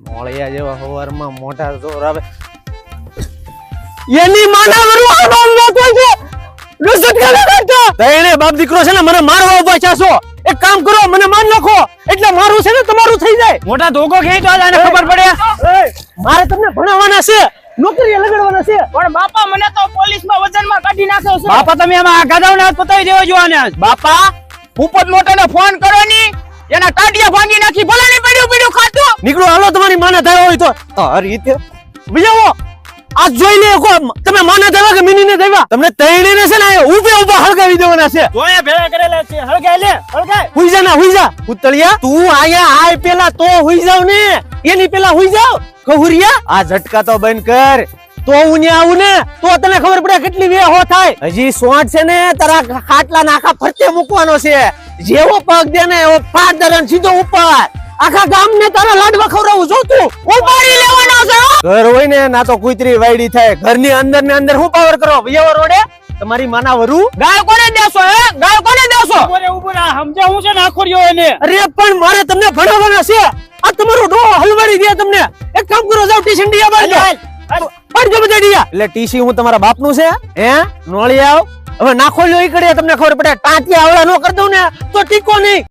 મોળિયા જેવા હવારમાં મોટા જોર આવે એની માના વરવા આવતો છે રસત કાલે કાઢતા તઈને બાપ દીકરો છે ને મને મારવા ઉભા છો એક કામ કરો મને માર નાખો એટલે મારું છે ને તમારું થઈ જાય મોટા ધોકો ખેંચ તો આને ખબર પડે મારે તમને ભણાવવાના છે નોકરીએ લગાડવાના છે પણ બાપા મને તો પોલીસમાં વજનમાં કાઢી નાખ્યો છે બાપા તમે આમાં ગાડાઓને હાથ પતાવી દેવો જો આને બાપા ઉપત મોટાને ફોન કરો ની એના ટાટિયા ભાંગી નાખી ભલે ની પડ્યું ખાતું નીકળો હાલો તમારી માને થાય હોય તો આ રીતે બીજાવો આ જોઈ લે કો તમે માને દેવા કે મિનીને દેવા તમને તૈણીને છે ને ઊભે ઊભા હળગાવી દેવાના છે જોયા ભેળા કરેલા છે હળગાય હુઈ જા ના હુઈ જા પુતળિયા તું આયા આય પેલા તો હુઈ જાવ ને એની પેલા હુઈ જાવ કહુરિયા આ ઝટકા તો બંધ કર તો હું ને આવું ને તો તને ખબર પડે કેટલી વેહો થાય હજી સોંઠ છે ને તારા ખાટલા નાખા ફરતે મૂકવાનો છે જેવો પગ દે ને એવો ફાટ દરન સીધો ઉપર આખા ગામ ને તારા લાડવા ખવડાવું જો તું ઉપાડી લેવાનો છે ઘર હોય ને ના તો કુતરી વાયડી થાય ઘરની અંદર ને અંદર હું પાવર કરો ભૈયા રોડે તમારી માના વરુ ગાય કોને દેશો ગાય કોને દેશો ઉપર સમજા હું છે નાખોરિયો એને અરે પણ મારે તમને ભણાવવાના છે આ તમારો ડો હલવાડી દે તમને એક કામ કરો જાવ ટીશન ડિયા બાર પડજો બધા ડિયા એટલે ટીસી હું તમારા બાપનું છે હે નોળી આવ હવે નાખો લ્યો ઈ કડે તમને ખબર પડે ટાટિયા આવડા નો કર દઉં ને તો ટીકો નહીં